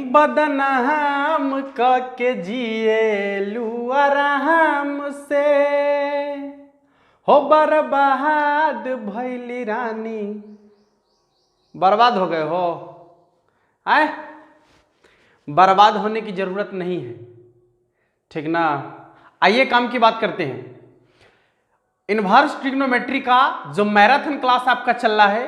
बदनाम के जिए आराम से, हो बर्बाद भैली रानी। बर्बाद हो गए हो? आए, बर्बाद होने की जरूरत नहीं है, ठीक ना। आइए काम की बात करते हैं। इनवर्स ट्रिग्नोमेट्री का जो मैराथन क्लास आपका चल रहा है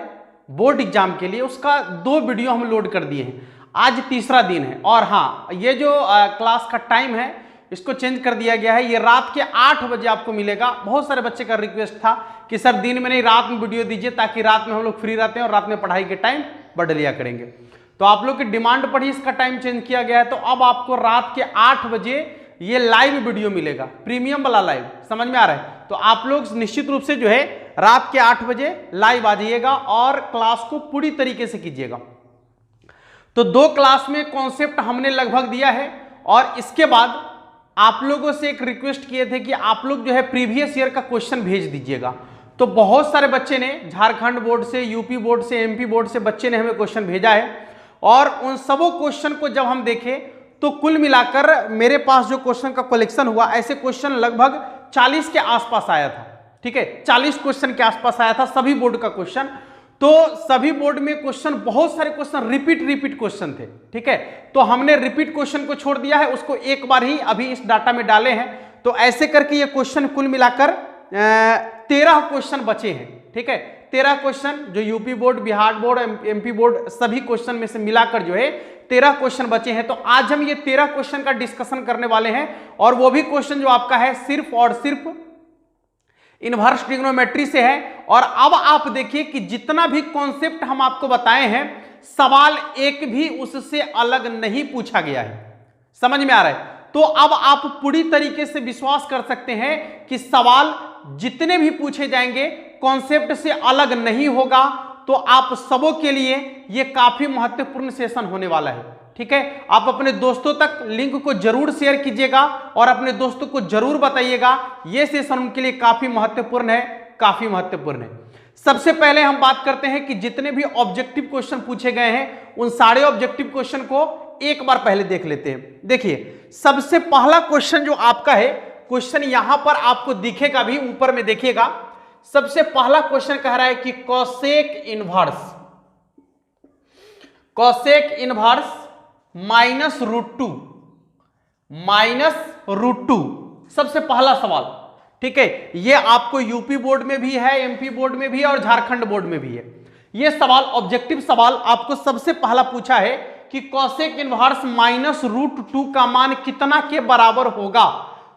बोर्ड एग्जाम के लिए, उसका 2 वीडियो हम लोड कर दिए हैं। आज तीसरा दिन है और हाँ, ये जो क्लास का टाइम है इसको चेंज कर दिया गया है। ये रात के 8 बजे आपको मिलेगा। बहुत सारे बच्चे का रिक्वेस्ट था कि सर दिन में नहीं रात में वीडियो दीजिए, ताकि रात में हम लोग फ्री रहते हैं और रात में पढ़ाई के टाइम बढ़ लिया करेंगे। तो आप लोग की डिमांड पर ही इसका टाइम चेंज किया गया है। तो अब आपको रात के 8 बजे ये लाइव वीडियो मिलेगा, प्रीमियम वाला लाइव। समझ में आ रहा है? तो आप लोग निश्चित रूप से जो है रात के 8 बजे लाइव आ जाइएगा और क्लास को पूरी तरीके से कीजिएगा। तो 2 क्लास में कॉन्सेप्ट हमने लगभग दिया है और इसके बाद आप लोगों से एक रिक्वेस्ट किए थे कि आप लोग जो है प्रीवियस ईयर का क्वेश्चन भेज दीजिएगा। तो बहुत सारे बच्चे ने, झारखंड बोर्ड से, यूपी बोर्ड से, एमपी बोर्ड से बच्चे ने हमें क्वेश्चन भेजा है और उन सबों क्वेश्चन को जब हम देखें तो कुल मिलाकर मेरे पास जो क्वेश्चन का कलेक्शन हुआ, ऐसे क्वेश्चन लगभग 40 के आसपास आया था। ठीक है, 40 क्वेश्चन के आसपास आया था, सभी बोर्ड का क्वेश्चन। तो सभी बोर्ड में क्वेश्चन, बहुत सारे क्वेश्चन रिपीट क्वेश्चन थे। ठीक है, तो हमने रिपीट क्वेश्चन को छोड़ दिया है, उसको एक बार ही अभी इस डाटा में डाले हैं। तो ऐसे करके ये क्वेश्चन कुल मिलाकर 13 क्वेश्चन बचे हैं। ठीक है, 13 क्वेश्चन जो UP board, Bihar board, MP board सभी क्वेश्चन में से मिलाकर जो है 13 क्वेश्चन बचे हैं। तो आज हम ये 13 क्वेश्चन का डिस्कशन करने वाले हैं और वो भी क्वेश्चन जो आपका है सिर्फ और सिर्फ इनवर्स ट्रिग्नोमेट्री से है। और अब आप देखिए कि जितना भी कॉन्सेप्ट हम आपको बताए हैं, सवाल एक भी उससे अलग नहीं पूछा गया है। समझ में आ रहा है? तो अब आप पूरी तरीके से विश्वास कर सकते हैं कि सवाल जितने भी पूछे जाएंगे कॉन्सेप्ट से अलग नहीं होगा। तो आप सबों के लिए यह काफी महत्वपूर्ण सेशन होने वाला है। ठीक है, आप अपने दोस्तों तक लिंक को जरूर शेयर कीजिएगा और अपने दोस्तों को जरूर बताइएगा। यह सेशन उनके लिए काफी महत्वपूर्ण है, काफी महत्वपूर्ण है। सबसे पहले हम बात करते हैं कि जितने भी ऑब्जेक्टिव क्वेश्चन पूछे गए हैं, उन सारे ऑब्जेक्टिव क्वेश्चन को एक बार पहले देख लेते हैं। देखिए, सबसे पहला क्वेश्चन जो आपका है, क्वेश्चन यहां पर आपको दिखेगा भी, ऊपर में देखिएगा। सबसे पहला क्वेश्चन कह रहा है कि कॉसेक इनवर्स -√2 सबसे पहला सवाल। ठीक है, ये आपको यूपी बोर्ड में भी है, एमपी बोर्ड में भी है और झारखंड बोर्ड में भी है। ये सवाल ऑब्जेक्टिव सवाल आपको सबसे पहला पूछा है कि कॉसेक इनवर्स -√2 का मान कितना के बराबर होगा।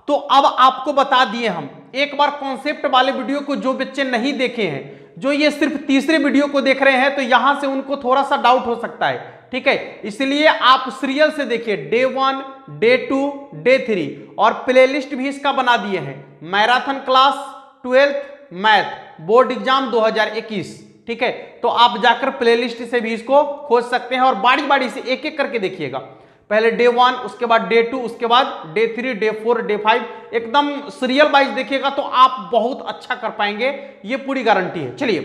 तो अब आपको बता दिए हम। एक बार कॉन्सेप्ट वाले वीडियो को जो बच्चे नहीं देखे हैं, जो ये सिर्फ तीसरे वीडियो को देख रहे हैं, तो यहां से उनको थोड़ा सा डाउट हो सकता है। ठीक है, इसलिए आप सीरियल से देखिए, डे 1, डे 2, डे 3 और प्लेलिस्ट भी इसका बना दिए हैं। Marathon class 12th math board exam 2021। ठीक है, तो आप जाकर प्लेलिस्ट से भी इसको खोज सकते हैं और बारी बारी से एक एक करके देखिएगा। पहले डे 1, उसके बाद डे 2, उसके बाद डे 3, डे 4, डे 5, एकदम सीरियल वाइज देखिएगा तो आप बहुत अच्छा कर पाएंगे, ये पूरी गारंटी है। चलिए,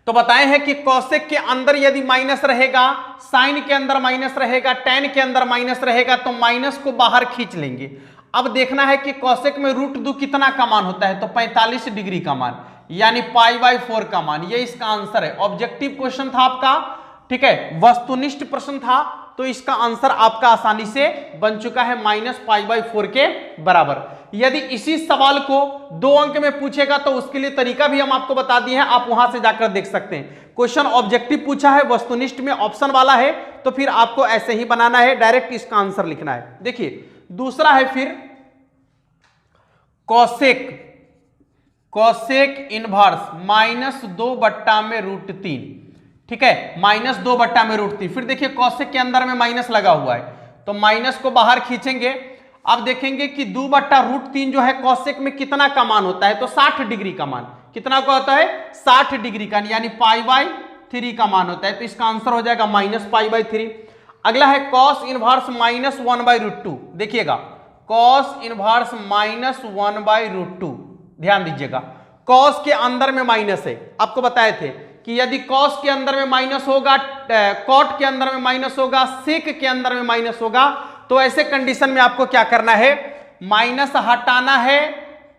तो बताए हैं कि कॉसेक के अंदर यदि माइनस रहेगा, साइन के अंदर माइनस रहेगा, टेन के अंदर माइनस रहेगा, तो माइनस को बाहर खींच लेंगे। अब देखना है कि कॉसेक में √2 कितना का मान होता है, तो 45 डिग्री का मान, यानी π/4 का मान। ये इसका आंसर है। ऑब्जेक्टिव क्वेश्चन था आपका, ठीक है, वस्तुनिष्ठ प्रश्न था, तो इसका आंसर आपका आसानी से बन चुका है -π/4 के बराबर। यदि इसी सवाल को 2 अंक में पूछेगा तो उसके लिए तरीका भी हम आपको बता दिए हैं, आप वहां से जाकर देख सकते हैं। क्वेश्चन ऑब्जेक्टिव पूछा है, वस्तुनिष्ठ में ऑप्शन वाला है, तो फिर आपको ऐसे ही बनाना है, डायरेक्ट इसका आंसर लिखना है। देखिए, दूसरा है फिर कॉसेक इनवर्स -2/√3। ठीक है, -2/√3। फिर देखिए कॉसेक के अंदर में माइनस लगा हुआ है, तो माइनस को बाहर खींचेंगे। अब देखेंगे कि 2/√3 जो है कॉसेक में कितना का मान होता है, तो 60 डिग्री का मान। कितना का होता है? 60 डिग्री का, यानी π/3 का मान होता है। तो इसका आंसर हो जाएगा -π/3। अगला है कॉस इनवर्स -1/√2। देखिएगा, कॉस इनवर्स -1/√2, ध्यान दीजिएगा, कॉस के अंदर में माइनस है। आपको बताए थे कि यदि कॉस के अंदर में माइनस होगा, कॉट के अंदर में माइनस होगा, सेक के अंदर में माइनस होगा, तो ऐसे कंडीशन में आपको क्या करना है, माइनस हटाना है,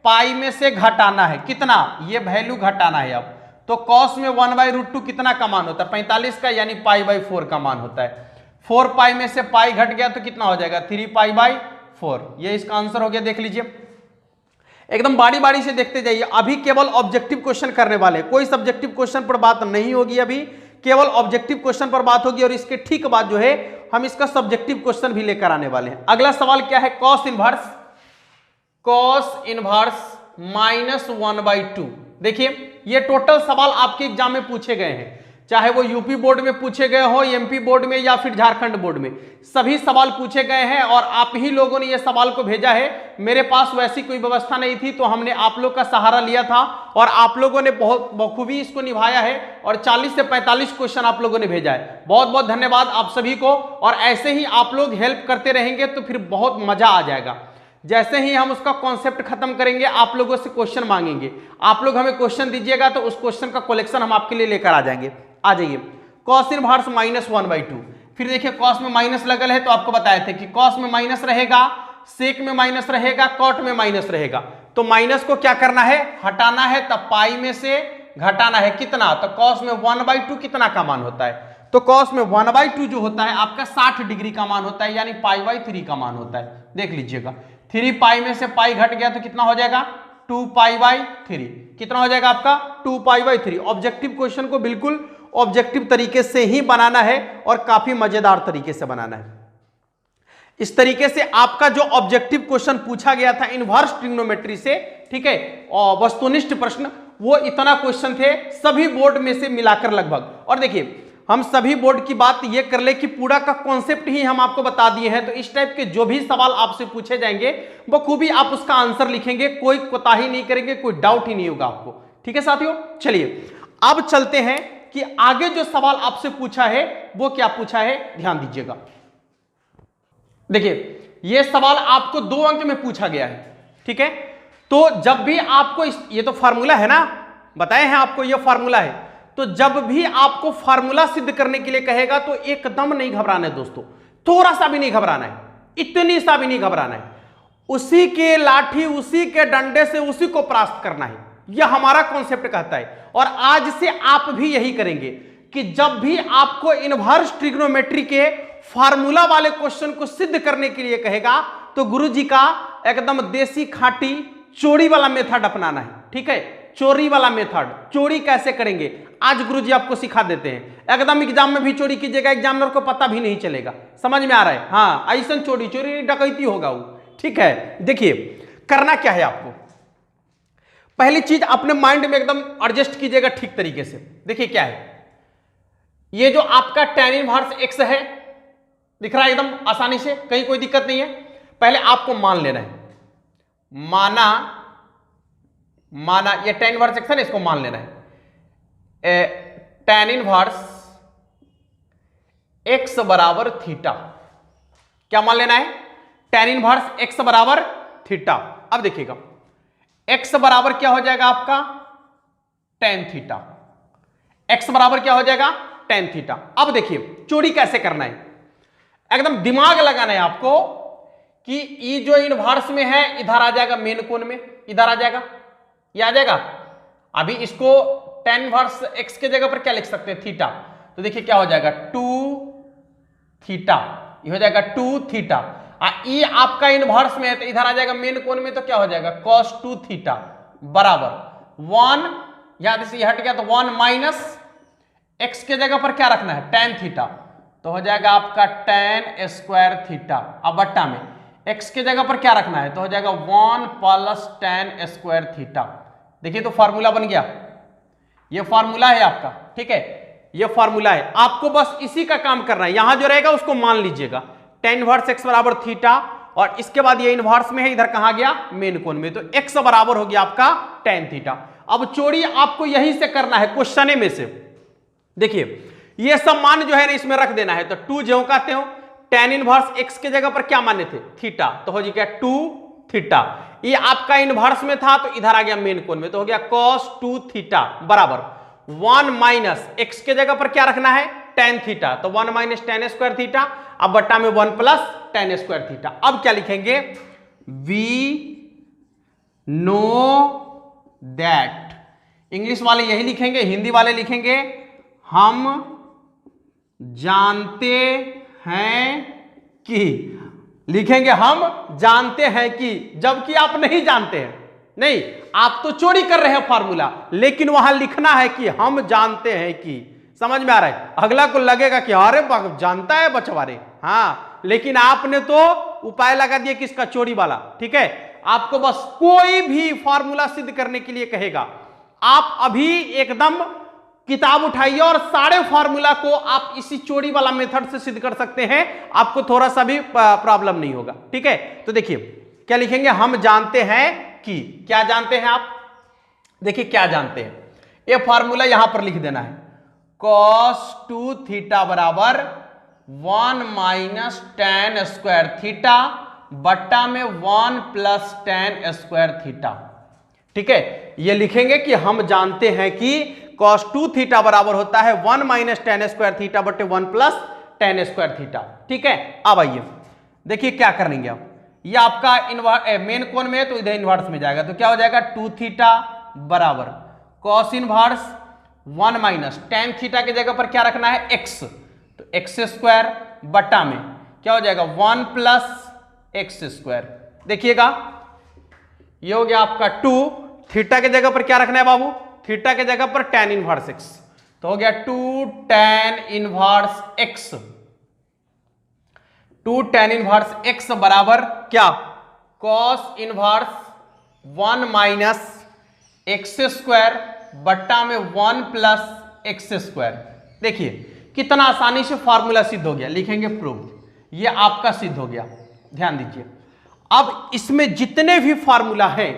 पाई में से घटाना है। कितना, ये वैल्यू घटाना है। अब तो कॉस में 1/√2 कितना का मान होता है, 45 का, यानी पाई/4 का मान होता है। 4 पाई में से पाई घट गया तो कितना हो जाएगा, 3 पाई/4। ये इसका आंसर हो गया। देख लीजिए, एकदम बारी बारी से देखते जाइए। अभी केवल ऑब्जेक्टिव क्वेश्चन करने वाले, कोई सब्जेक्टिव क्वेश्चन पर बात नहीं होगी, अभी केवल ऑब्जेक्टिव क्वेश्चन पर बात होगी। और इसके ठीक बाद जो है हम इसका सब्जेक्टिव क्वेश्चन भी लेकर आने वाले हैं। अगला सवाल क्या है, कॉस इनवर्स -1/2। देखिए, ये टोटल सवाल आपके एग्जाम में पूछे गए हैं, चाहे वो यूपी बोर्ड में पूछे गए हो, एमपी बोर्ड में, या फिर झारखंड बोर्ड में, सभी सवाल पूछे गए हैं। और आप ही लोगों ने ये सवाल को भेजा है। मेरे पास वैसी कोई व्यवस्था नहीं थी, तो हमने आप लोग का सहारा लिया था और आप लोगों ने बहुत बखूबी इसको निभाया है। और 40 से 45 क्वेश्चन आप लोगों ने भेजा है। बहुत बहुत धन्यवाद आप सभी को। और ऐसे ही आप लोग हेल्प करते रहेंगे तो फिर बहुत मजा आ जाएगा। जैसे ही हम उसका कॉन्सेप्ट खत्म करेंगे, आप लोगों से क्वेश्चन मांगेंगे, आप लोग हमें क्वेश्चन दीजिएगा तो उस क्वेश्चन का कलेक्शन हम आपके लिए लेकर आ जाएंगे। आ जाइए, कॉस इनवर्स -1/2। फिर देखिए, कॉस में माइनस लगल है, तो आपको बताए थे कि कॉस में माइनस रहेगा, सेक में माइनस रहेगा, कॉट में माइनस रहेगा। तो माइनस को क्या करना है, हटाना है, तब पाई में से घटाना है। कितना, तो कॉस में 1/2 कितना का मान होता है, तो कॉस में 1/2 जो होता है आपका 60 डिग्री का मान होता है, यानी पाई/3 का मान होता है। देख लीजिएगा, 3 पाई में से पाई घट गया तो कितना हो जाएगा, 2 पाई/3। कितना हो जाएगा आपका, 2 पाई/3। ऑब्जेक्टिव क्वेश्चन को बिल्कुल ऑब्जेक्टिव तरीके से ही बनाना है और काफी मजेदार तरीके से बनाना है। इस तरीके से आपका जो ऑब्जेक्टिव क्वेश्चन पूछा गया था इनवर्स ट्रिग्नोमेट्री से, ठीक है, और वस्तुनिष्ठ प्रश्न, वो इतना क्वेश्चन थे सभी बोर्ड में से मिलाकर लगभग। और देखिए, हम सभी बोर्ड की बात ये कर ले कि पूरा का कॉन्सेप्ट ही हम आपको बता दिए हैं। तो इस टाइप के जो भी सवाल आपसे पूछे जाएंगे बखूबी आप उसका आंसर लिखेंगे, कोई कोताही नहीं करेंगे, कोई डाउट ही नहीं होगा आपको। ठीक है साथियों, चलिए अब चलते हैं कि आगे जो सवाल आपसे पूछा है वो क्या पूछा है, ध्यान दीजिएगा। देखिए, यह सवाल आपको 2 अंक में पूछा गया है, ठीक है। तो जब भी आपको ये तो फार्मूला है ना, बताए हैं आपको ये फार्मूला है, तो जब भी आपको फार्मूला सिद्ध करने के लिए कहेगा तो एकदम नहीं घबराना है दोस्तों, थोड़ा सा भी नहीं घबराना है, इतनी सा भी नहीं घबराना है। उसी के लाठी, उसी के डंडे से उसी को परास्त करना है, यह हमारा कॉन्सेप्ट कहता है। और आज से आप भी यही करेंगे कि जब भी आपको इनवर्स ट्रिग्नोमेट्री के फार्मूला वाले क्वेश्चन को सिद्ध करने के लिए कहेगा तो गुरुजी का एकदम देसी खाटी चोरी वाला मेथड अपनाना है, ठीक है। चोरी वाला मेथड, चोरी कैसे करेंगे आज गुरुजी आपको सिखा देते हैं। एकदम एग्जाम में भी चोरी कीजिएगा, एग्जामिनर को पता भी नहीं चलेगा। समझ में आ रहा है, हाँ, ऐसा चोरी डकैती होगा वो, ठीक है। देखिए, करना क्या है आपको, पहली चीज अपने माइंड में एकदम एडजस्ट कीजिएगा ठीक तरीके से। देखिए क्या है, ये जो आपका tan इनवर्स x है, दिख रहा है एकदम आसानी से, कहीं कोई दिक्कत नहीं है। पहले आपको मान लेना है, माना ये tan इनवर्स x है ना, इसको मान लेना है। tan इनवर्स x बराबर थीटा, क्या मान लेना है, tan इनवर्स x बराबर थीटा। अब देखिएगा, x बराबर क्या हो जाएगा आपका tan थीटा, x बराबर क्या हो जाएगा tan थीटा। अब देखिए चोरी कैसे करना है, एकदम दिमाग लगाना है आपको कि ये जो इनवर्स में है इधर आ जाएगा मेन कोण में, इधर आ जाएगा, ये आ जाएगा। अभी इसको tan इनवर्स x के जगह पर क्या लिख सकते हैं, थीटा। तो देखिए क्या हो जाएगा 2 थीटा, ये हो जाएगा 2 थीटा। ये आपका इनवर्स में है तो इधर आ जाएगा मेन कोण में, तो क्या हो जाएगा cos 2 थीटा बराबर 1, यहां से हट गया तो 1 माइनस x के जगह पर क्या रखना है tan थीटा, तो हो जाएगा आपका tan स्क्वायर थीटा। अब बट्टा में x के जगह पर क्या रखना है, तो हो जाएगा 1 प्लस tan स्क्वायर थीटा। देखिए तो फार्मूला बन गया, ये फार्मूला है आपका, ठीक है, ये फार्मूला है। आपको बस इसी का काम करना है, यहां जो रहेगा उसको मान लीजिएगा tan इनवर्स x बराबर थीटा, और इसके बाद ये इनवर्स में है, इधर कहां गया मेन कोण में, तो x बराबर हो गया आपका tan थीटा। अब चोरी आपको यहीं से करना है क्वेश्चन में से। देखिए ये सब मान जो है ना इसमें रख देना है, तो 2 जो कहते हो tan इनवर्स x के जगह पर क्या माने थे थीटा, तो हो गया 2 थीटा। ये आपका इनवर्स में था तो इधर आ गया मेन कोण में, तो हो गया cos 2 थीटा बराबर 1 माइनस एक्स के जगह पर क्या रखना है, टेन थीटा, तो 1 माइनस टेन स्क्वायर थीटा, अब बट्टा में 1 प्लस टेन स्क्वायर थीटा। अब क्या लिखेंगे, वी नो दैट, इंग्लिश वाले यही लिखेंगे, हिंदी वाले लिखेंगे हम जानते हैं कि, लिखेंगे हम जानते हैं कि, जबकि आप नहीं जानते हैं, नहीं आप तो चोरी कर रहे हैं फॉर्मूला, लेकिन वहां लिखना है कि हम जानते हैं कि। समझ में आ रहा है, अगला को लगेगा कि अरे जानता है बचवारे, हाँ, लेकिन आपने तो उपाय लगा दिया किसका, चोरी वाला। ठीक है, आपको बस कोई भी फॉर्मूला सिद्ध करने के लिए कहेगा, आप अभी एकदम किताब उठाइए और सारे फॉर्मूला को आप इसी चोरी वाला मेथड से सिद्ध कर सकते हैं, आपको थोड़ा सा भी प्रॉब्लम नहीं होगा। ठीक है, तो देखिए क्या लिखेंगे, हम जानते हैं कि, क्या जानते हैं आप, देखिए क्या जानते हैं, ये फॉर्मूला यहां पर लिख देना है, cos 2 थीटा बराबर 1 माइनस टेन स्क्वायर थीटा बट्टा में 1 प्लस टेन स्क्वायर थीटा। ठीक है, ये लिखेंगे कि हम जानते हैं कि cos 2 थीटा बराबर होता है 1 माइनस टेन स्क्वायर थीटा बटे 1 प्लस टेन स्क्वायर थीटा। ठीक है, अब आइए देखिए क्या करेंगे आप, ये आपका मेन कोण में है तो इधर इनवर्स में जाएगा, तो क्या हो जाएगा 2 थीटा बराबर cos inverse 1 minus tan theta के जगह पर क्या रखना है, x, तो एक्स स्क्वायर बटा में क्या हो जाएगा 1 प्लस एक्स स्क्वायर। देखिएगा ये हो गया आपका 2, थीटा के जगह पर क्या रखना है बाबू, थीटा के जगह पर tan इनवर्स x, तो हो गया 2 tan inverse x, 2 tan inverse x बराबर क्या, cos inverse 1 minus x square बट्टा में 1 प्लस एक्स स्क्वायर। देखिए कितना आसानी से फॉर्मूला सिद्ध हो गया, लिखेंगे प्रूव, ये आपका सिद्ध हो गया। ध्यान दीजिए, अब इसमें जितने भी फॉर्मूला है,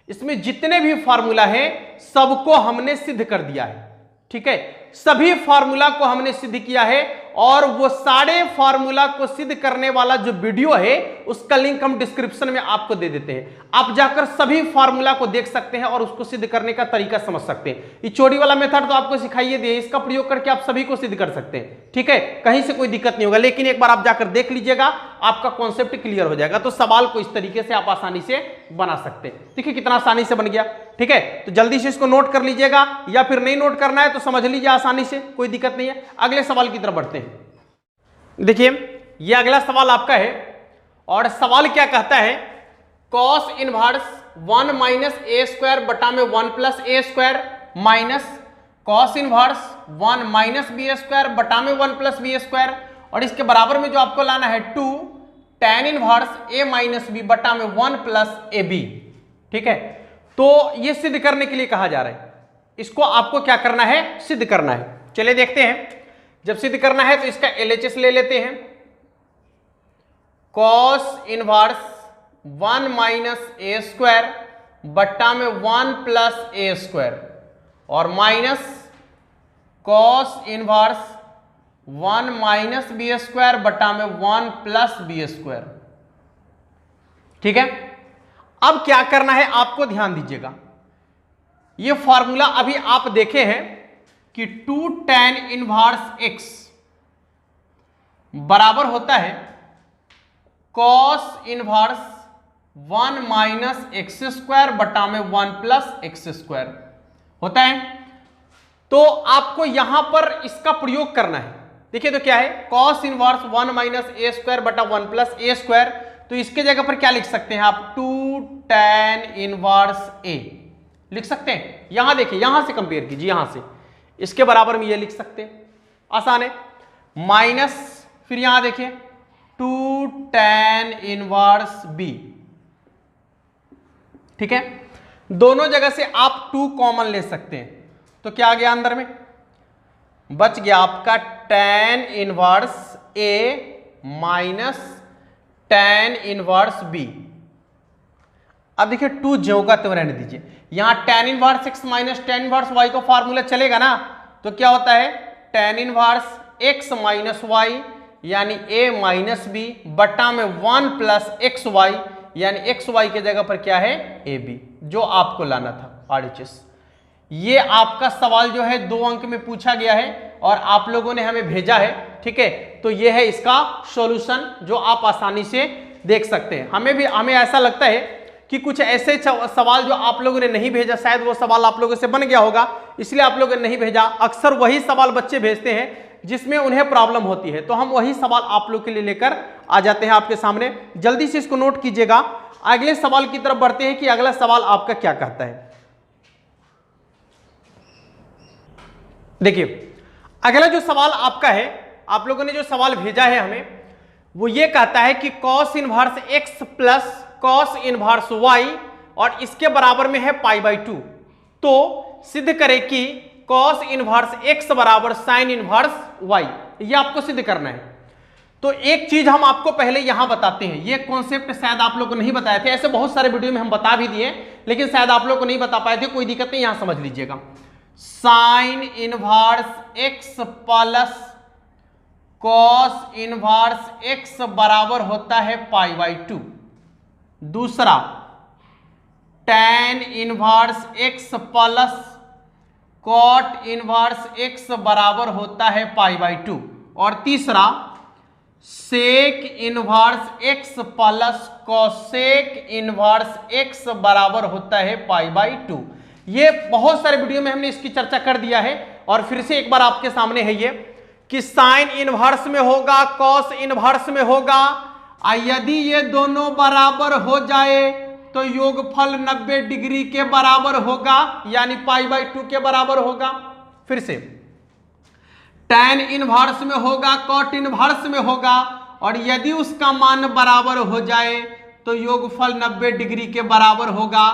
इसमें जितने भी फॉर्मूला है सबको हमने सिद्ध कर दिया है। ठीक है, सभी फॉर्मूला को हमने सिद्ध किया है, और वो सारे फॉर्मूला को सिद्ध करने वाला जो वीडियो है उसका लिंक हम डिस्क्रिप्शन में आपको दे देते हैं, आप जाकर सभी फॉर्मूला को देख सकते हैं और उसको सिद्ध करने का तरीका समझ सकते हैं। ये चोरी वाला मेथड तो आपको सिखाइए दिए, इसका प्रयोग करके आप सभी को सिद्ध कर सकते हैं। ठीक है, कहीं से कोई दिक्कत नहीं होगा, लेकिन एक बार आप जाकर देख लीजिएगा, आपका कॉन्सेप्ट क्लियर हो जाएगा, तो सवाल को इस तरीके से आप आसानी से बना सकते हैं। देखिए कितना आसानी से बन गया। ठीक है, तो जल्दी से इसको नोट कर लीजिएगा, या फिर नहीं नोट करना है तो समझ लीजिए आसानी से, कोई दिक्कत नहीं है। अगले सवाल की तरफ बढ़ते हैं। देखिए ये अगला सवाल आपका है, और सवाल क्या कहता है, cos inverse 1 minus A square बटा में 1 plus A square minus cos inverse 1 minus B square बटा में 1 प्लस बी स्क्वायर, और इसके बराबर में जो आपको लाना है 2 tan इनवर्स ए माइनस बी बटा में 1 प्लस ए बी। ठीक है, तो ये सिद्ध करने के लिए कहा जा रहा है, इसको आपको क्या करना है, सिद्ध करना है। चलिए देखते हैं, जब सिद्ध करना है तो इसका LHS ले लेते हैं, cos inverse 1 minus A square बट्टा में 1 प्लस ए स्क्वायर, और minus cos inverse 1 minus B square बटा में 1 प्लस बी स्क्वायर। ठीक है, अब क्या करना है आपको, ध्यान दीजिएगा, ये फॉर्मूला अभी आप देखे हैं कि 2 tan इनवर्स x बराबर होता है cos inverse 1 minus x square बटा में 1 प्लस एक्स स्क्वायर होता है। तो आपको यहां पर इसका प्रयोग करना है। देखिए तो क्या है, cos inverse 1 minus A square बटा 1 प्लस ए स्क्वायर, तो इसके जगह पर क्या लिख सकते हैं आप, 2 tan इनवर्स ए लिख सकते हैं। यहां देखिए, यहां से कंपेयर कीजिए, यहां से इसके बराबर में ये लिख सकते हैं, आसान है, माइनस फिर यहां देखिए 2 tan इनवर्स बी। ठीक है, दोनों जगह से आप 2 कॉमन ले सकते हैं, तो क्या आ गया अंदर में, बच गया आपका tan इनवर्स ए माइनस tan इनवर्स बी। अब देखिए 2 ज्यों का त्यों रहने दीजिए, यहां tan inverse x minus tan inverse y का फॉर्मूला चलेगा ना, तो क्या होता है tan inverse x minus Y यानी a माइनस बी बटा में 1 प्लस एक्स वाई यानी एक्स वाई के जगह पर क्या है ab, जो आपको लाना था RHS। ये आपका सवाल जो है 2 अंक में पूछा गया है और आप लोगों ने हमें भेजा है, ठीक है। तो ये है इसका सॉल्यूशन जो आप आसानी से देख सकते हैं। हमें ऐसा लगता है कि कुछ ऐसे सवाल जो आप लोगों ने नहीं भेजा, शायद वो सवाल आप लोगों से बन गया होगा, इसलिए आप लोगों ने नहीं भेजा। अक्सर वही सवाल बच्चे भेजते हैं जिसमें उन्हें प्रॉब्लम होती है, तो हम वही सवाल आप लोग के लिए लेकर आ जाते हैं आपके सामने। जल्दी से इसको नोट कीजिएगा। अगले सवाल की तरफ बढ़ते हैं कि अगला सवाल आपका क्या कहता है। देखिए अगला जो सवाल आपका है, आप लोगों ने जो सवाल भेजा है हमें, वो ये कहता है कि cos inverse x plus cos inverse y और इसके बराबर में है π/2, तो सिद्ध करें कि cos इनवर्स x बराबर sin इनवर्स y। ये आपको सिद्ध करना है। तो एक चीज हम आपको पहले यहां बताते हैं, ये कॉन्सेप्ट शायद आप लोग को नहीं बताए थे, ऐसे बहुत सारे वीडियो में हम बता भी दिए, लेकिन शायद आप लोग को नहीं बता पाए थे, कोई दिक्कत नहीं, यहां समझ लीजिएगा। Sine inverse X plus cos inverse X बराबर होता है π/2। दूसरा tan inverse X plus cot inverse X बराबर होता है π/2। और तीसरा sec inverse X plus cosec inverse X बराबर होता है π/2। ये बहुत सारे वीडियो में हमने इसकी चर्चा कर दिया है और फिर से एक बार आपके सामने है ये कि साइन इनवर्स में होगा, कॉस इनवर्स में होगा, यदि ये दोनों बराबर हो जाए तो योगफल 90 डिग्री के बराबर होगा, यानी π/2 के बराबर होगा। फिर से tan इनवर्स में होगा, कॉट इनवर्स में होगा, और यदि उसका मान बराबर हो जाए तो योगफल 90 डिग्री के बराबर होगा।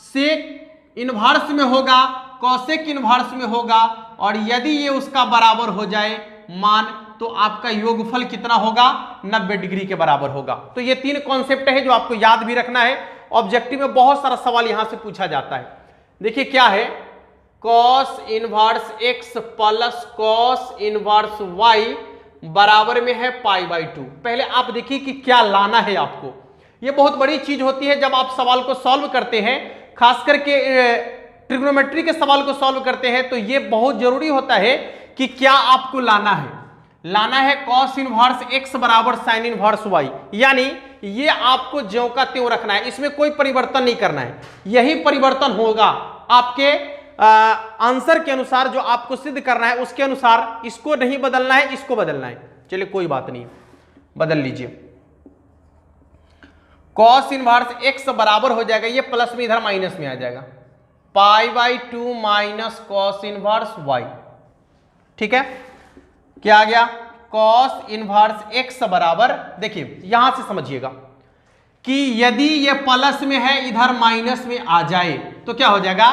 सेक इनवर्स में होगा, कॉसेक इनवर्स में होगा, और यदि ये उसका बराबर हो जाए मान, तो आपका योगफल कितना होगा, 90 डिग्री के बराबर होगा। तो ये 3 कॉन्सेप्ट है जो आपको याद भी रखना है। ऑब्जेक्टिव में बहुत सारा सवाल यहां से पूछा जाता है। देखिए क्या है, cos inverse X plus cos inverse Y बराबर में है π/2। पहले आप देखिए कि क्या लाना है आपको। ये बहुत बड़ी चीज होती है जब आप सवाल को सॉल्व करते हैं, खास करके ट्रिग्नोमेट्री के सवाल को सॉल्व करते हैं, तो ये बहुत जरूरी होता है कि क्या आपको लाना है। लाना है cos इनवर्स x बराबर sin इनवर्स y, यानी ये आपको ज्यों का त्यों रखना है, इसमें कोई परिवर्तन नहीं करना है। यही परिवर्तन होगा आपके आंसर के अनुसार, जो आपको सिद्ध करना है उसके अनुसार। इसको नहीं बदलना है, इसको बदलना है। चलिए कोई बात नहीं, बदल लीजिए। cos इनवर्स x बराबर हो जाएगा, ये प्लस में इधर माइनस में आ जाएगा, π/2 माइनस cos इनवर्स y। ठीक है, क्या आ गया, cos इनवर्स x बराबर, देखिए यहां से समझिएगा कि यदि ये प्लस में है इधर माइनस में आ जाए तो क्या हो जाएगा,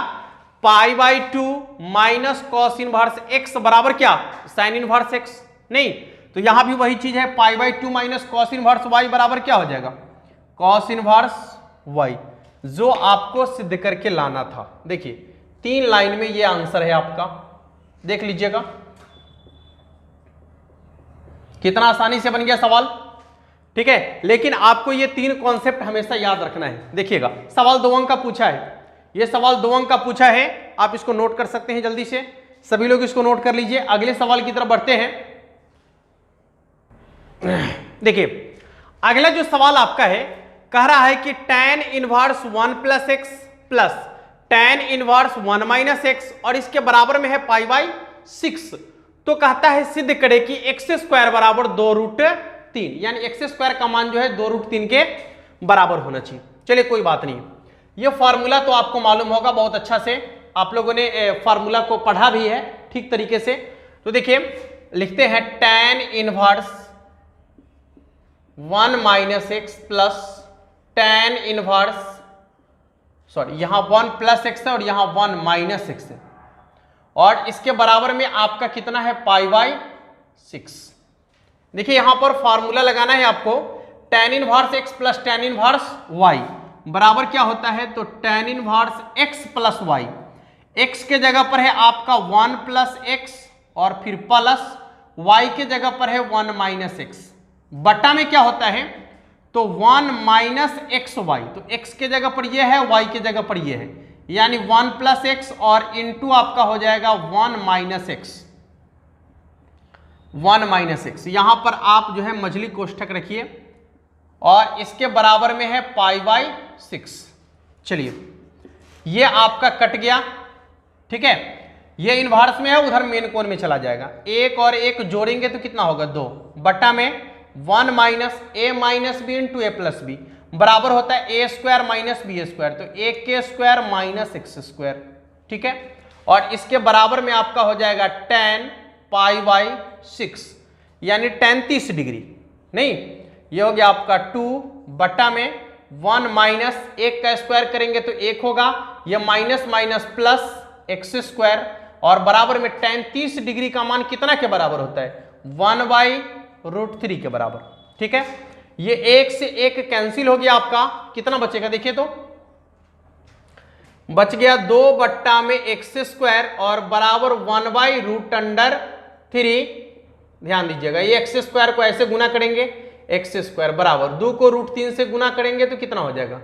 π/2 माइनस cos इनवर्स x बराबर क्या, sin इनवर्स x। नहीं, तो यहां भी वही चीज है, π/2 माइनस cos इनवर्स y बराबर क्या हो जाएगा, cos इनवर्स y, जो आपको सिद्ध करके लाना था। देखिए 3 लाइन में ये आंसर है आपका, देख लीजिएगा कितना आसानी से बन गया सवाल। ठीक है, लेकिन आपको ये 3 कॉन्सेप्ट हमेशा याद रखना है। देखिएगा सवाल 2 अंक का पूछा है, ये सवाल 2 अंक का पूछा है, आप इसको नोट कर सकते हैं। जल्दी से सभी लोग इसको नोट कर लीजिए। अगले सवाल की तरफ बढ़ते हैं। देखिए अगला जो सवाल आपका है, कह रहा है कि tan inverse 1 plus x plus tan inverse 1 minus x और इसके बराबर में है π/6। तो कहता है सिद्ध करे कि एक्स स्क्वायर बराबर 2√3, यानी एक्स स्क्वायर का मान जो है 2√3 के बराबर होना चाहिए। चलिए कोई बात नहीं, ये फॉर्मूला तो आपको मालूम होगा बहुत अच्छा से, आप लोगों ने फॉर्मूला को पढ़ा भी है ठीक तरीके से। तो देखिए लिखते हैं tan inverse 1 minus x plus tan inverse, sorry यहां 1 प्लस एक्स है और यहां 1 माइनस एक्स है, और इसके बराबर में आपका कितना है π/6। देखिए यहां पर फॉर्मूला लगाना है आपको, tan inverse x plus tan inverse y बराबर क्या होता है, तो tan inverse x plus y, x के जगह पर है आपका 1 प्लस x और फिर प्लस y के जगह पर है 1 माइनस x, बटा में क्या होता है, तो 1 माइनस एक्स वाई, तो x के जगह पर ये है, y के जगह पर ये है, यानी 1 प्लस एक्स और इंटू आपका हो जाएगा 1 माइनस एक्स, 1 माइनस एक्स। यहां पर आप जो है मझली कोष्ठक रखिए और इसके बराबर में है पाई बाई 6। चलिए ये आपका कट गया, ठीक है, ये इनवर्स में है, उधर मेन कोण में चला जाएगा। एक और एक जोड़ेंगे तो कितना होगा 2 बटा में 1 माइनस ए माइनस बी इंटू ए प्लस बी बराबर होता है ए स्क्वायर माइनस बी स्क्वायर, तो ए के स्क्वायर माइनस एक्स स्क्वायर, ठीक है। और इसके बराबर में आपका हो जाएगा tan पाई बाई 6 यानी tan 30 डिग्री, नहीं ये हो गया आपका 2 बटा में 1 माइनस एक का स्क्वायर करेंगे तो 1 होगा, ये minus minus plus x square और बराबर में tan 30 डिग्री का मान कितना के बराबर होता है 1/√3 के बराबर, ठीक है। ये एक से एक कैंसिल हो गया, आपका कितना बचेगा देखिए तो बच गया 2 बट्टा में एक्स स्क्वायर और बराबर 1/√3। ध्यान दीजिएगा ये एक्स स्क्वायर को ऐसे गुना करेंगे, एक्स स्क्वायर बराबर 2 को √3 से गुना करेंगे तो कितना हो जाएगा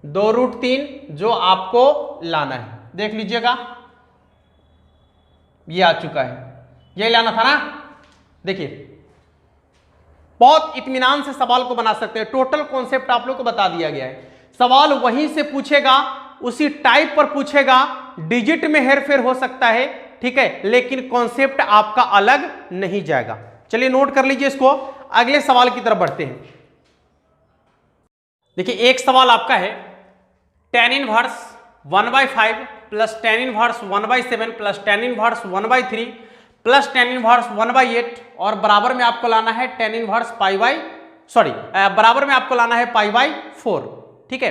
2√3 जो आपको लाना है। देख लीजिएगा ये आ चुका है, यही लाना था ना। देखिए बहुत इत्मीनान से सवाल को बना सकते हैं, टोटल कॉन्सेप्ट आप लोग को बता दिया गया है। सवाल वहीं से पूछेगा, उसी टाइप पर पूछेगा, डिजिट में हेरफेर हो सकता है, ठीक है, लेकिन कॉन्सेप्ट आपका अलग नहीं जाएगा। चलिए नोट कर लीजिए इसको, अगले सवाल की तरफ बढ़ते हैं। देखिए एक सवाल आपका है tan inverse 1/5 plus tan inverse 1/7 plus tan inverse 1/3 plus tan inverse 1/8 और बराबर में आपको लाना है tan इनवर्स बराबर में आपको लाना है π/4, ठीक है।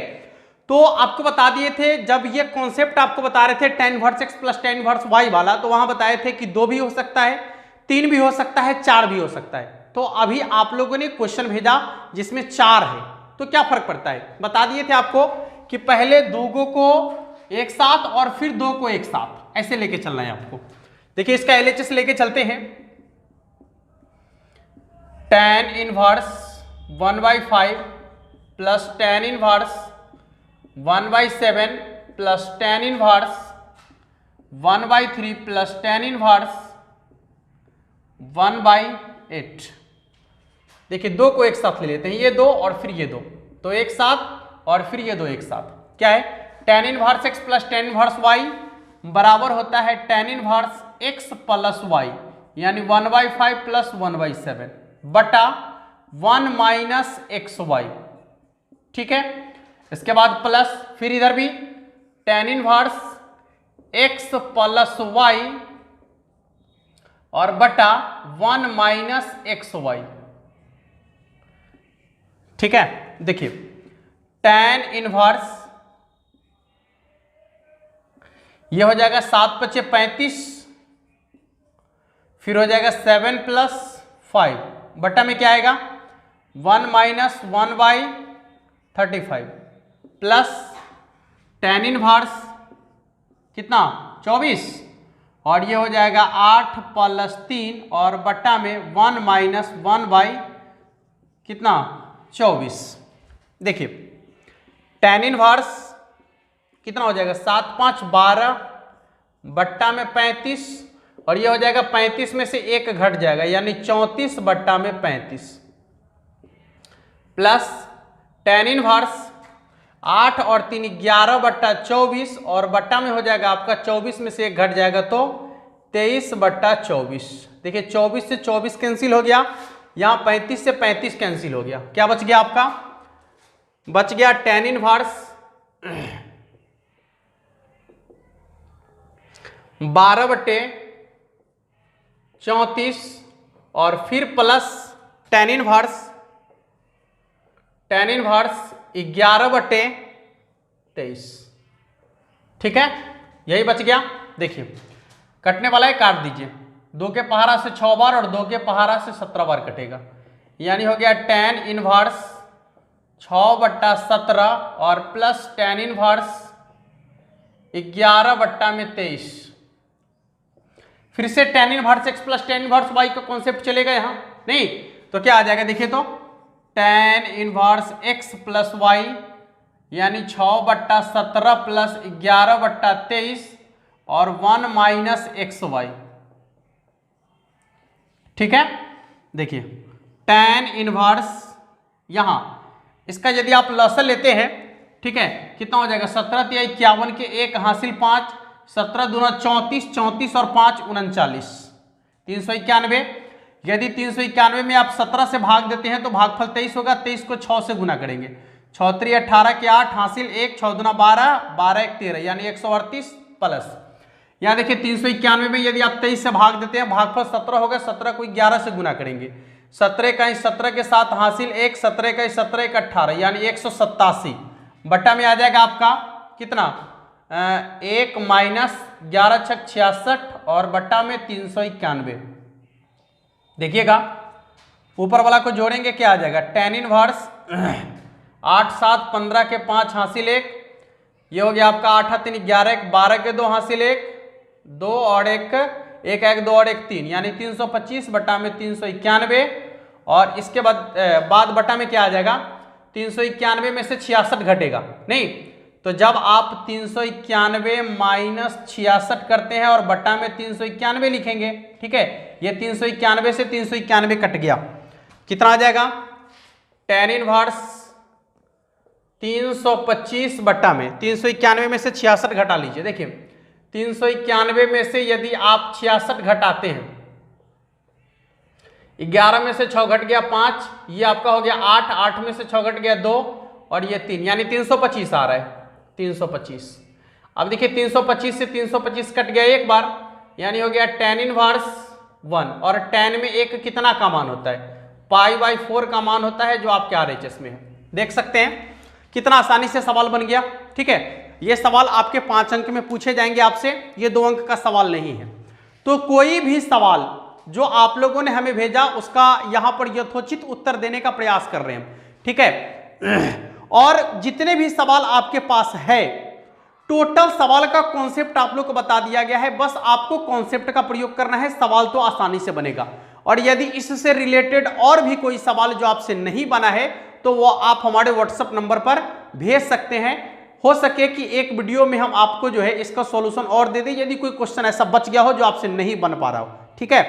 तो आपको बता दिए थे जब ये कॉन्सेप्ट आपको बता रहे थे tan inverse x plus tan inverse y वाला, तो वहां बताए थे कि 2 भी हो सकता है, 3 भी हो सकता है, 4 भी हो सकता है। तो अभी आप लोगों ने क्वेश्चन भेजा जिसमें 4 है, तो क्या फर्क पड़ता है बता दिए थे आपको कि पहले 2 को एक साथ और फिर 2 को एक साथ ऐसे लेके चलना है आपको। देखिए इसका LHS लेके चलते हैं, tan inverse 1/5 plus tan inverse 1/7 plus tan inverse 1/3 plus tan inverse 1/8। देखिए 2 को एक साथ ले लेते हैं, ये 2 और फिर ये 2, तो एक साथ और फिर ये 2 एक साथ, क्या है tan inverse x plus tan inverse y बराबर होता है tan inverse x plus y यानी 1/5 प्लस 1/7 बटा 1 माइनस xy, ठीक है। इसके बाद प्लस फिर इधर भी tan inverse x plus y और बटा 1 माइनस xy, ठीक है। देखिए tan इनवर्स ये हो जाएगा 7×5 = 35, फिर हो जाएगा 7 + 5 बटा में क्या आएगा 1 माइनस 1/35 प्लस tan इनवर्स कितना 24 और ये हो जाएगा 8 + 3 और बटा में 1 माइनस 1/24। देखिए tan इनवर्स कितना हो जाएगा 7 × 5 = 12 बट्टा में 35 और ये हो जाएगा 35 में से 1 घट जाएगा यानी 34 बट्टा में 35 प्लस tan इनवर्स 8 और 3 11 बट्टा 24 और बट्टा में हो जाएगा आपका 24 में से 1 घट जाएगा तो 23 बट्टा 24। देखिए 24 से 24 कैंसिल हो गया, यहाँ 35 से 35 कैंसिल हो गया, क्या बच गया आपका बच गया tan इनवर्स 12/34 और फिर प्लस tan इनवर्स 11/23, ठीक है, यही बच गया। देखिए कटने वाला है, काट दीजिए, 2 के पहाड़ा से 6 बार और 2 के पहाड़ा से 17 बार कटेगा, यानी हो गया tan इनवर्स 6/17 और प्लस tan इनवर्स 11/23। फिर से tan inverse x plus tan inverse y का कॉन्सेप्ट चलेगा यहाँ नहीं, तो क्या आ जाएगा देखिए तो tan inverse x plus y यानी 6/17 प्लस 11/23 और 1 माइनस XY। ठीक है, देखिए tan इनवर्स यहां इसका यदि आप लसन लेते हैं, ठीक है, कितना हो जाएगा 17 × 51 के 1 हासिल 5, 17 दूना 34, 34 और 5 39, 391। यदि 391 में आप 17 से भाग देते हैं तो भागफल 23 होगा, 23 को 6 से गुना करेंगे, 6 × 3 18 के 8 हासिल 1, 6 दूना 12, 12 × 1 13 यानी 138 प्लस। यहाँ देखिए 391 में यदि आप 23 से भाग देते हैं भागफल 17 होगा, 17 को 11 से गुना करेंगे, 17 का 17 के साथ हासिल 1, 17 का 17 1 18 यानी 187 बट्टा में आ जाएगा आपका कितना 1 माइनस 11 × 6 66 और बट्टा में 391। देखिएगा ऊपर वाला को जोड़ेंगे क्या आ जाएगा tan इनवर्स 8 7 15 के 5 हासिल 1, ये हो गया आपका 8 3 11 1 12 के 2 हासिल 1 2 और 1 1 1 2 और 1 3 यानी 325 बट्टा में 391। और इसके बाद बट्टा में क्या आ जाएगा 391 में से 66 घटेगा नहीं, तो जब आप 391 माइनस 66 करते हैं और बट्टा में 391 लिखेंगे, ठीक है, ये 391 से 391 कट गया, कितना आ जाएगा tan इनवर्स 325 बट्टा में 391 में से 66 घटा लीजिए। देखिए 391 में से यदि आप 66 घटाते हैं, 11 में से 6 घट गया 5, ये आपका हो गया 8, 8 में से 6 घट गया 2 और ये 3 यानी 325 आ रहा है 325। अब देखिए 325 से 325 कट गया एक बार यानी हो गया tan इनवर्स 1 और tan में एक कितना का मान होता है π/4 का मान होता है जो आपके RHS में है। देख सकते हैं कितना आसानी से सवाल बन गया। ठीक है, ये सवाल आपके 5 अंक में पूछे जाएंगे आपसे, ये 2 अंक का सवाल नहीं है। तो कोई भी सवाल जो आप लोगों ने हमें भेजा उसका यहां पर यथोचित उत्तर देने का प्रयास कर रहे हैं। ठीक है, और जितने भी सवाल आपके पास है टोटल सवाल का कॉन्सेप्ट आप लोग को बता दिया गया है, बस आपको कॉन्सेप्ट का प्रयोग करना है, सवाल तो आसानी से बनेगा। और यदि इससे रिलेटेड और भी कोई सवाल जो आपसे नहीं बना है तो वो आप हमारे व्हाट्सएप नंबर पर भेज सकते हैं। हो सके कि एक वीडियो में हम आपको जो है इसका सॉल्यूशन और दे दें यदि कोई क्वेश्चन ऐसा बच गया हो जो आपसे नहीं बन पा रहा हो। ठीक है,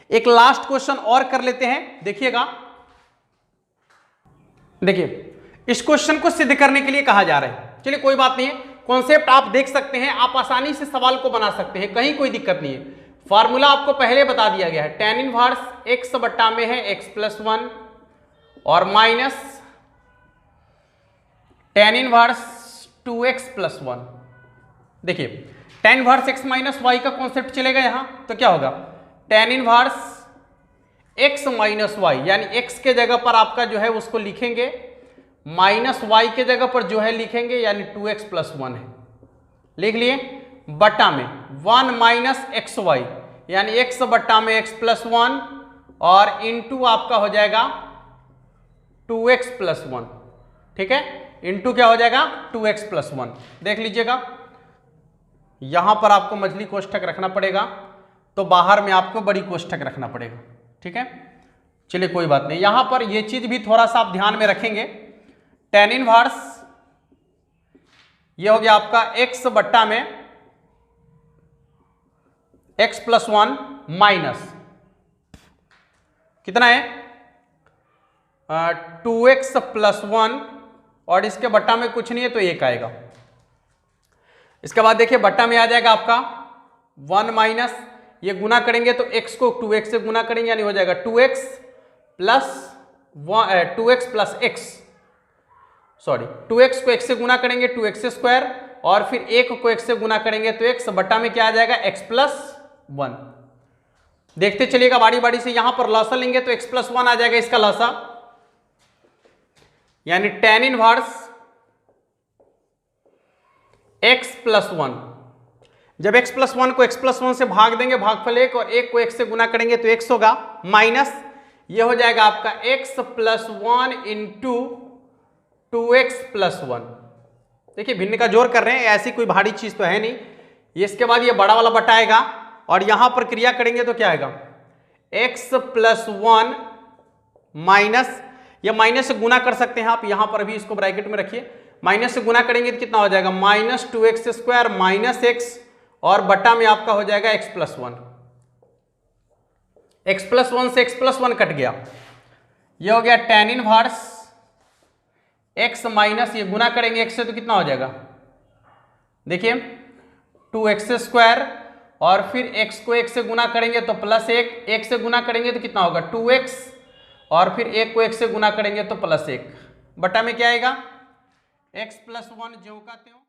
एक लास्ट क्वेश्चन और कर लेते हैं, देखिएगा। देखिए इस क्वेश्चन को सिद्ध करने के लिए कहा जा रहा है, चलिए कोई बात नहीं है, कॉन्सेप्ट आप देख सकते हैं, आप आसानी से सवाल को बना सकते हैं, कहीं कोई दिक्कत नहीं है। फार्मूला आपको पहले बता दिया गया है, tan इनवर्स x बट्टा में है x+1 और माइनस tan इनवर्स 2x+1। देखिए tan inverse x minus Y का कॉन्सेप्ट चलेगा यहां, तो क्या होगा tan inverse x minus Y यानी x के जगह पर आपका जो है उसको लिखेंगे, माइनस y के जगह पर जो है लिखेंगे यानी 2x+1 है, लिख लिए, बट्टा में 1 माइनस xy यानी x बट्टा में x+1 और इंटू आपका हो जाएगा 2x+1। ठीक है, इंटू क्या हो जाएगा 2x+1। देख लीजिएगा यहां पर आपको मझली कोष्ठक रखना पड़ेगा तो बाहर में आपको बड़ी कोष्ठक रखना पड़ेगा। ठीक है, चलिए कोई बात नहीं, यहां पर यह चीज भी थोड़ा सा आप ध्यान में रखेंगे। tan इनवर्स ये हो गया आपका x बट्टा में x+1 माइनस कितना है 2x+1 और इसके बट्टा में कुछ नहीं है तो 1 आएगा। इसके बाद देखिए बट्टा में आ जाएगा आपका 1 माइनस, ये गुना करेंगे तो x को 2x से गुना करेंगे यानी हो जाएगा 2x plus x, sorry 2x को x से गुना करेंगे 2x² और फिर 1 को x से गुना करेंगे तो x बट्टा में क्या आ जाएगा x+1। देखते चलिएगा बारी बारी से, यहां पर लॉसा लेंगे तो x+1 आ जाएगा इसका लॉसा, यानी tan इनवर्स x+1। जब x+1 को x+1 से भाग देंगे भागफल 1 और 1 को 1 से गुना करेंगे तो x होगा, माइनस ये हो जाएगा आपका x+1 इंटू 2x+1। देखिए भिन्न का जोर कर रहे हैं, ऐसी कोई भारी चीज तो है नहीं। इसके बाद ये बड़ा वाला बटा आएगा और यहां पर क्रिया करेंगे तो क्या आएगा x+1 माइनस, या माइनस से गुना कर सकते हैं आप, यहां पर भी इसको ब्रैकेट में रखिए, माइनस से गुना करेंगे तो कितना हो जाएगा -2x² माइनस x और बटा में आपका हो जाएगा x+1। x+1 से x+1 कट गया, ये हो गया tan इनवर्स x माइनस ये गुना करेंगे x से तो कितना हो जाएगा, देखिए 2x² और फिर x को 1 से गुना करेंगे तो +1, 1 से गुना करेंगे तो कितना होगा 2x और फिर 1 को 1 से गुना करेंगे तो +1 बटा में क्या आएगा x+1 ज्यों का त्यों।